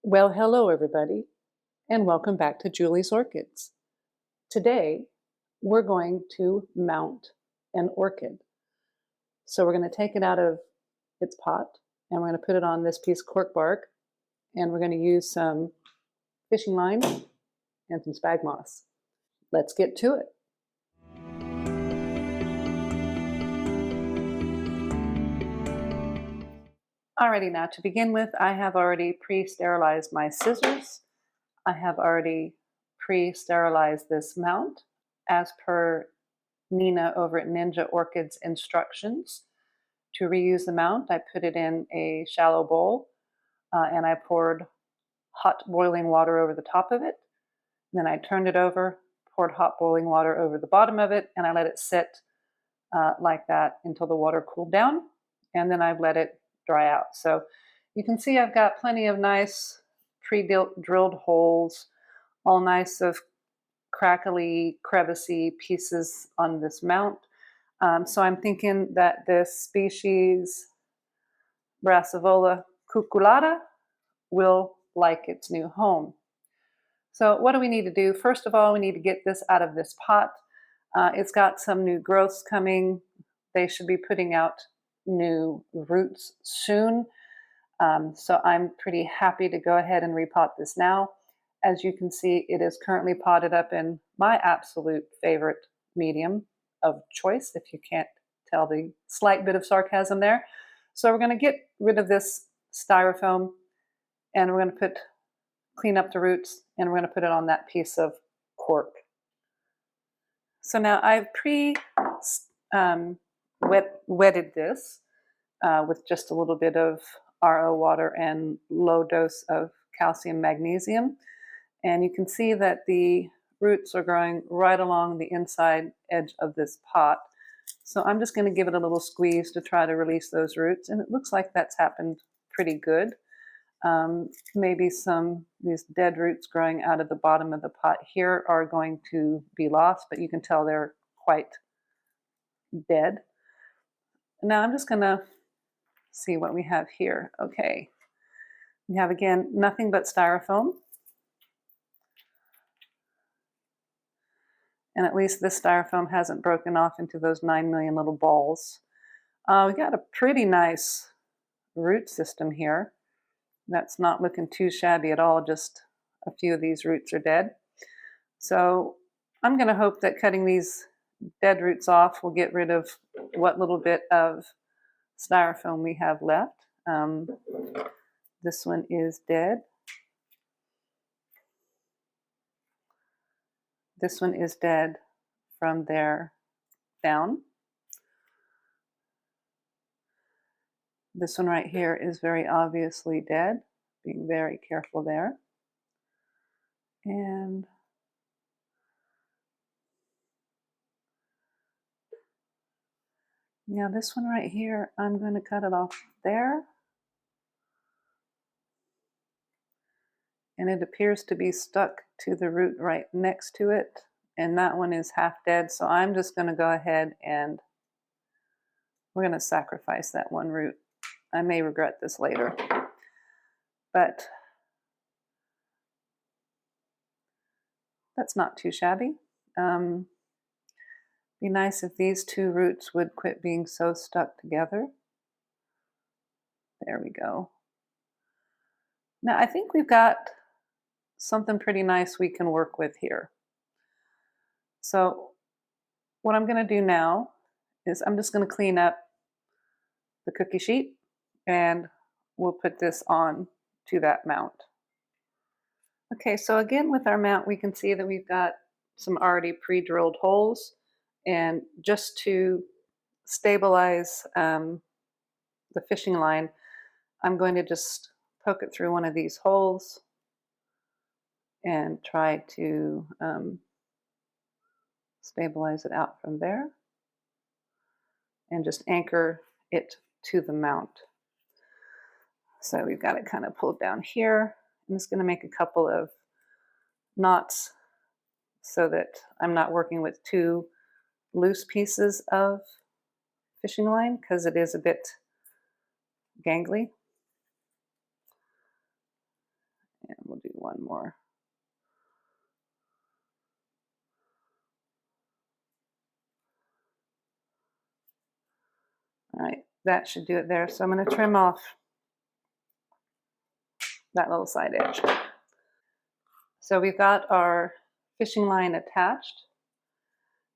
Well, hello everybody, and welcome back to Julie's Orchids. Today, we're going to mount an orchid. So we're going to take it out of its pot, and we're going to put it on this piece of cork bark, and we're going to use some fishing line and some spag moss. Let's get to it. Alrighty, now to begin with, I have already pre-sterilized my scissors. I have already pre-sterilized this mount as per Nina over at Ninja Orchids instructions. To reuse the mount, I put it in a shallow bowl and I poured hot boiling water over the top of it. Then I turned it over, poured hot boiling water over the bottom of it, and I let it sit like that until the water cooled down, and then I've let it dry out. So you can see I've got plenty of nice pre-drilled holes, all nice of crackly, crevicey pieces on this mount. So I'm thinking that this species, Brassavola cucullata, will like its new home. So what do we need to do? First of all, we need to get this out of this pot. It's got some new growths coming. They should be putting out new roots soon. So I'm pretty happy to go ahead and repot this now. As you can see, it is currently potted up in my absolute favorite medium of choice, if you can't tell the slight bit of sarcasm there. So we're going to get rid of this styrofoam, and we're going to clean up the roots, and we're going to put it on that piece of cork. So now I've wetted this with just a little bit of RO water and low dose of calcium magnesium. And you can see that the roots are growing right along the inside edge of this pot. So I'm just going to give it a little squeeze to try to release those roots. And it looks like that's happened pretty good. Maybe these dead roots growing out of the bottom of the pot here are going to be lost, but you can tell they're quite dead. Now I'm just going to see what we have here. Okay. We have, again, nothing but styrofoam. And at least this styrofoam hasn't broken off into those 9 million little balls. We got a pretty nice root system here. That's not looking too shabby at all, just a few of these roots are dead. So I'm going to hope that cutting these dead roots off will get rid of what little bit of styrofoam we have left. This one is dead. This one is dead from there down. This one right here is very obviously dead. Being very careful there. And now this one right here, I'm going to cut it off there. And it appears to be stuck to the root right next to it. And that one is half dead. So I'm just going to go ahead and we're going to sacrifice that one root. I may regret this later. But that's not too shabby. Be nice if these two roots would quit being so stuck together. There we go. Now I think we've got something pretty nice we can work with here. So what I'm going to do now is I'm just going to clean up the cookie sheet and we'll put this on to that mount. Okay, so again with our mount we can see that we've got some already pre-drilled holes, and just to stabilize the fishing line, I'm going to just poke it through one of these holes and try to stabilize it out from there and just anchor it to the mount. So we've got it kind of pulled down here. I'm just going to make a couple of knots so that I'm not working with two loose pieces of fishing line because it is a bit gangly. do one more. All right, that should do it there. So I'm going to trim off that little side edge. So we've got our fishing line attached,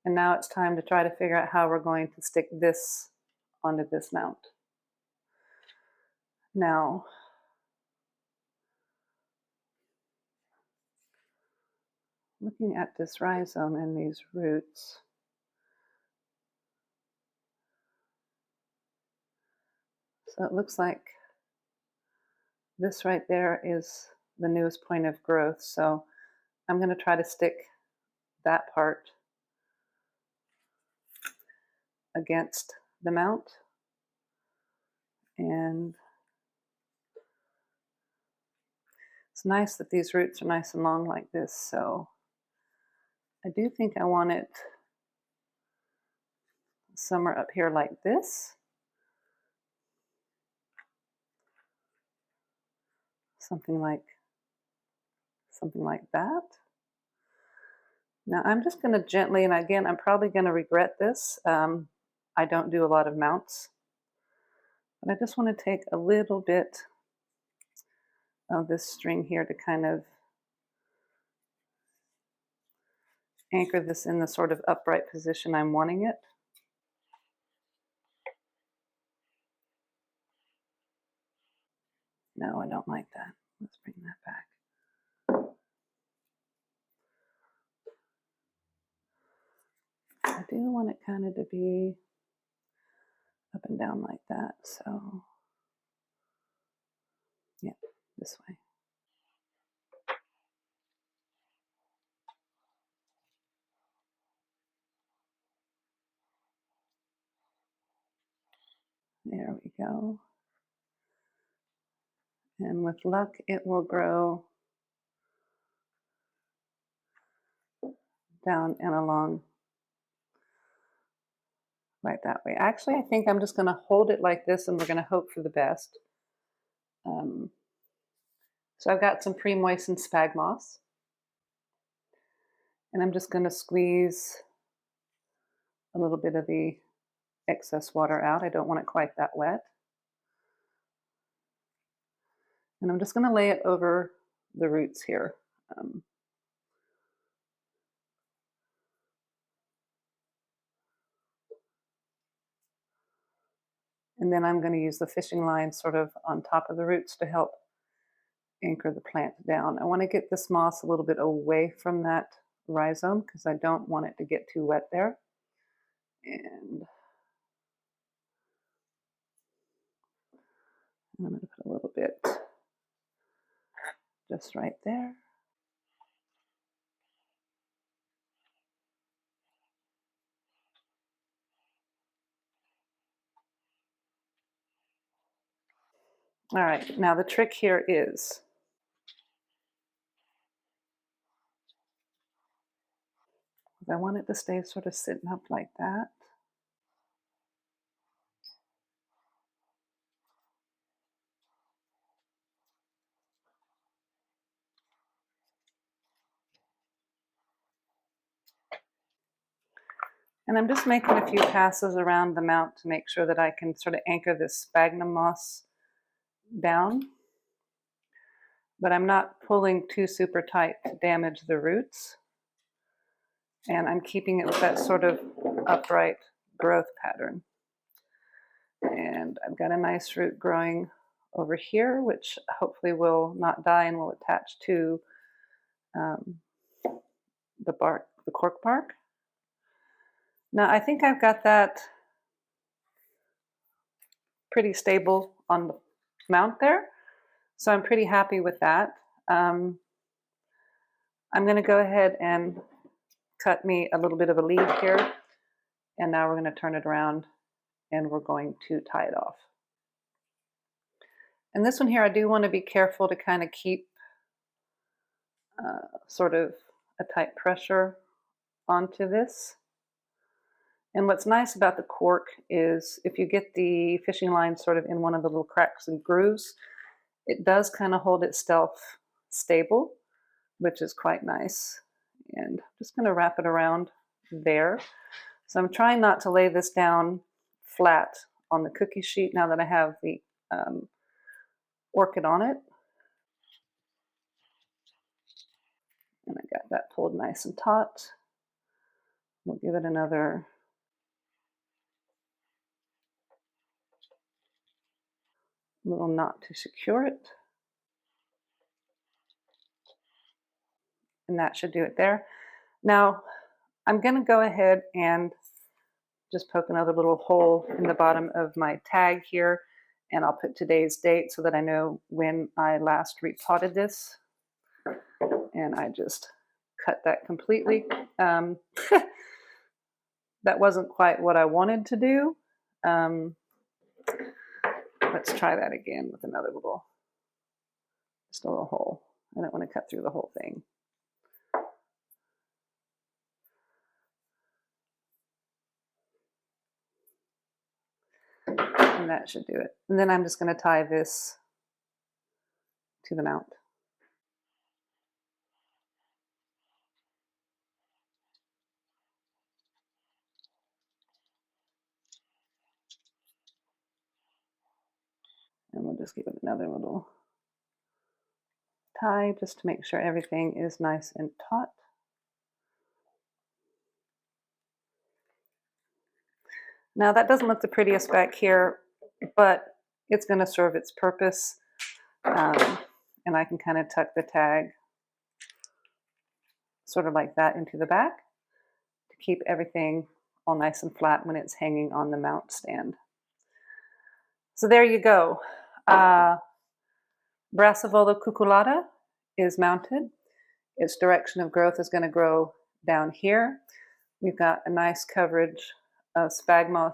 and now it's time to try to figure out how we're going to stick this onto this mount. Now, looking at this rhizome and these roots, so it looks like this right there is the newest point of growth. So I'm going to try to stick that part against the mount. And it's nice that these roots are nice and long like this. So I do think I want it somewhere up here like this. Something like that. Now I'm just going to gently, and again, I'm probably going to regret this. I don't do a lot of mounts, but I just want to take a little bit of this string here to kind of anchor this in the sort of upright position I'm wanting it. No, I don't like that. Let's bring that back. I do want it kind of to be up and down like that. So, yeah, this way. There we go. And with luck, it will grow down and along right that way. Actually, I think I'm just going to hold it like this, and we're going to hope for the best. So I've got some pre-moistened spag moss, and I'm just going to squeeze a little bit of the excess water out. I don't want it quite that wet. And I'm just going to lay it over the roots here. And then I'm going to use the fishing line sort of on top of the roots to help anchor the plant down. I want to get this moss a little bit away from that rhizome because I don't want it to get too wet there. And I'm going to put a little bit just right there. All right, now the trick here is I want it to stay sort of sitting up like that. And I'm just making a few passes around the mount to make sure that I can sort of anchor this sphagnum moss down. But I'm not pulling too super tight to damage the roots. And I'm keeping it with that sort of upright growth pattern. And I've got a nice root growing over here, which hopefully will not die and will attach to the bark, the cork bark. Now I think I've got that pretty stable on the mount there, so I'm pretty happy with that. I'm going to go ahead and cut me a little bit of a lead here, and now we're going to turn it around and we're going to tie it off. And this one here, I do want to be careful to kind of keep sort of a tight pressure onto this. And what's nice about the cork is if you get the fishing line sort of in one of the little cracks and grooves, it does kind of hold itself stable, which is quite nice. And I'm just going to wrap it around there. So I'm trying not to lay this down flat on the cookie sheet now that I have the orchid on it. And I got that pulled nice and taut. We'll give it another little knot to secure it. And that should do it there. Now, I'm going to go ahead and just poke another little hole in the bottom of my tag here, and I'll put today's date so that I know when I last repotted this. And I just cut that completely. That wasn't quite what I wanted to do. Let's try that again with another little, just a little hole. I don't want to cut through the whole thing. And that should do it. And then I'm just going to tie this to the mount. And we'll just give it another little tie just to make sure everything is nice and taut. Now that doesn't look the prettiest back here, but it's going to serve its purpose. And I can kind of tuck the tag sort of like that into the back to keep everything all nice and flat when it's hanging on the mount stand. So there you go. Brassavola cucullata is mounted. Its direction of growth is going to grow down here. We've got a nice coverage of sphagnum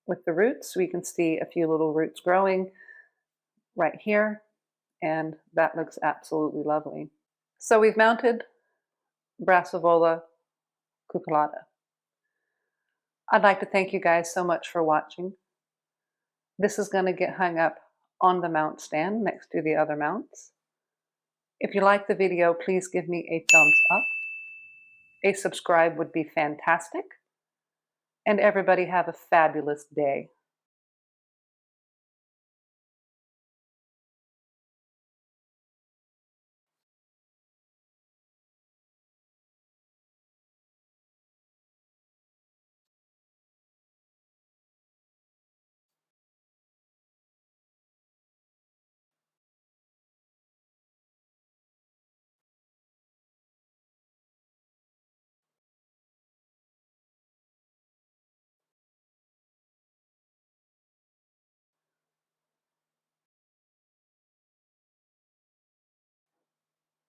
with the roots. We can see a few little roots growing right here, and that looks absolutely lovely. So we've mounted Brassavola cucullata. I'd like to thank you guys so much for watching. This is going to get hung up on the mount stand next to the other mounts. If you like the video, please give me a thumbs up. A subscribe would be fantastic. And everybody have a fabulous day.